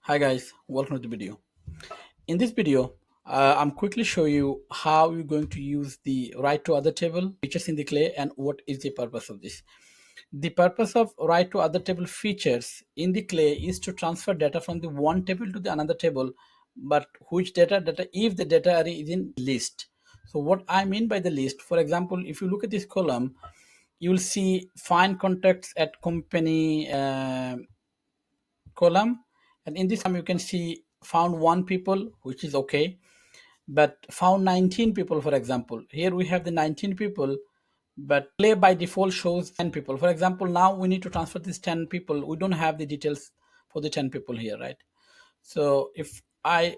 Hi guys, welcome to the video. In this video, I'm quickly show you how you're going to use the write to other table features in the clay and what is the purpose of this. The purpose of write to other table features in the clay is to transfer data from the one table to the another table, but which data if the data array is in list. So what I mean by the list, for example, if you look at this column, you will see find contacts at company column, and in this column you can see found one people, which is okay, but found 19 people. For example, here we have the 19 people, but play by default shows 10 people. For example, now we need to transfer these 10 people. We don't have the details for the 10 people here, right? So if I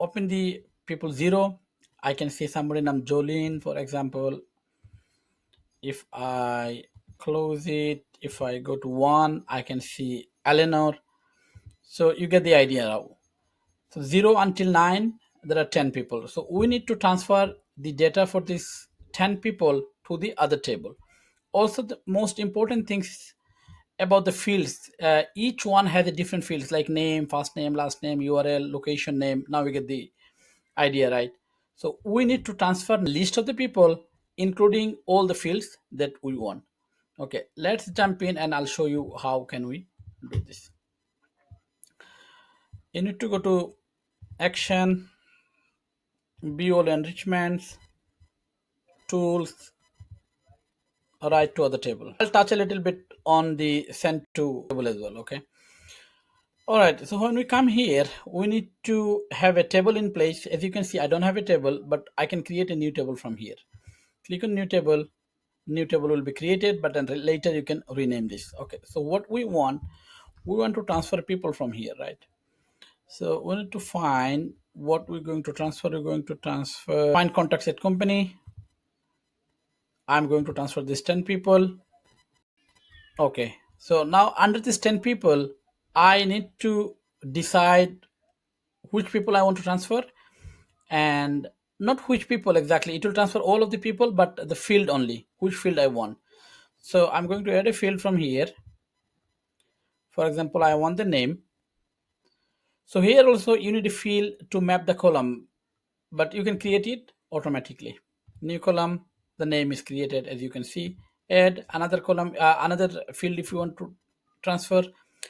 open the people 0, I can see somebody named Jolene, for example. If I close it, if I go to 1, I can see Eleanor. So you get the idea now. So 0 until 9, there are 10 people. So we need to transfer the data for these 10 people to the other table. Also, the most important things about the fields, each one has a different fields like name, first name, last name, URL, location name. Now we get the idea, right? So we need to transfer the list of the people, including all the fields that we want. Okay, let's jump in and I'll show you how can we do this. You need to go to action, all enrichments, tools, write to other table. I'll touch a little bit on the send to table as well. Okay. All right. So when we come here, we need to have a table in place. As you can see, I don't have a table, but I can create a new table from here. Click on new table. New table will be created, but then later you can rename this. Okay. So what we want to transfer people from here, right? So we need to find what we're going to transfer. We're going to transfer find contacts at company. I'm going to transfer this 10 people. Okay. So now under this 10 people, I need to decide which people I want to transfer, and not which people exactly. It will transfer all of the people, but the field only, which field I want. So I'm going to add a field from here. For example, I want the name. So here also you need a field to map the column, but you can create it automatically. New column, the name is created, as you can see. Add another column, another field if you want to transfer.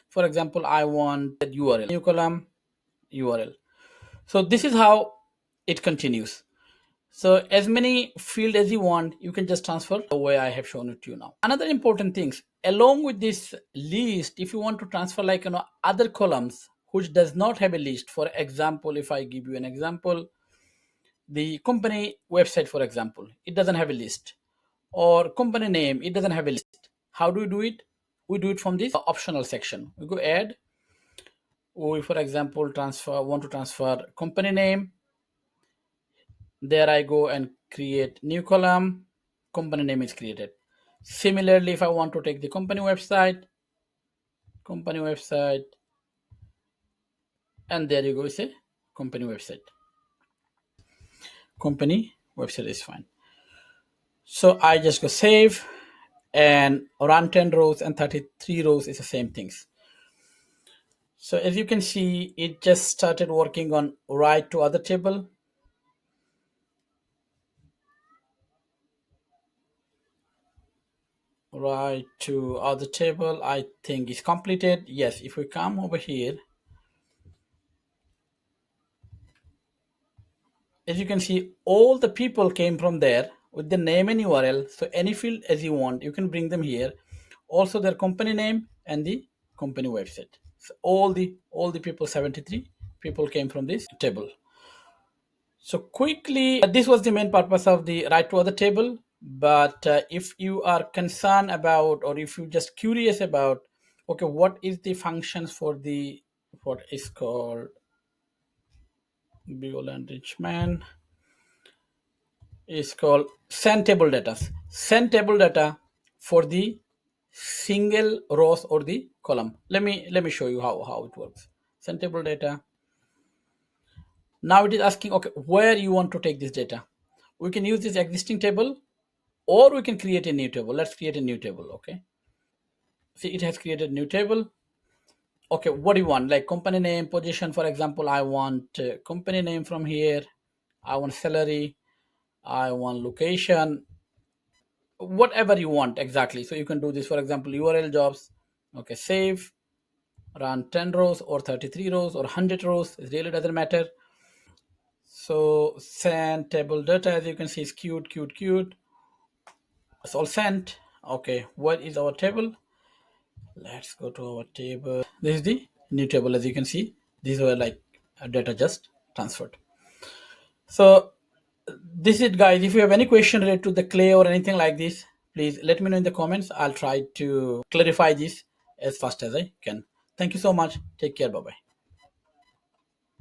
For example, I want that URL. New column, URL. So this is how it continues. So as many field as you want, you can just transfer the way I have shown it to you now. Another important things, along with this list, if you want to transfer like other columns which does not have a list. For example, if I give you an example, the company website, for example, it doesn't have a list, or company name, it doesn't have a list. How do we do it? We do it from this optional section. We go add. We, for example, want to transfer company name. There I go and create new column. Company name is created. Similarly, if I want to take the company website, and there you go, it's a company website. Company website is fine. So I just go save and run 10 rows, and 33 rows is the same things. So as you can see, it just started working on write to other table. Write to other table, I think is completed. Yes, if we come over here, as you can see, all the people came from there with the name and URL. So any field as you want, you can bring them here. Also their company name and the company website. So all the people, 73 people came from this table. So quickly, this was the main purpose of the write to other table. But if you are concerned about, or if you're just curious about, okay, what is the functions for the what is called Buell enrichment, is called send table data. Send table data for the single rows or the column. Let me show you how it works. Send table data. Now it is asking, okay, where you want to take this data. We can use this existing table, or we can create a new table. Let's create a new table. Okay. See, it has created a new table. Okay, what do you want? Like company name, position, for example, I want company name from here. I want salary. I want location, whatever you want exactly. So you can do this, for example, URL jobs. Okay, save, run 10 rows or 33 rows or 100 rows. It really doesn't matter. So send table data, as you can see, is cute, cute, cute. It's all sent. Okay, what is our table? Let's go to our table. This is the new table, as you can see. These were like data just transferred. So this is it, guys. If you have any question related to the clay or anything like this, please let me know in the comments. I'll try to clarify this as fast as I can. Thank you so much. Take care. Bye bye.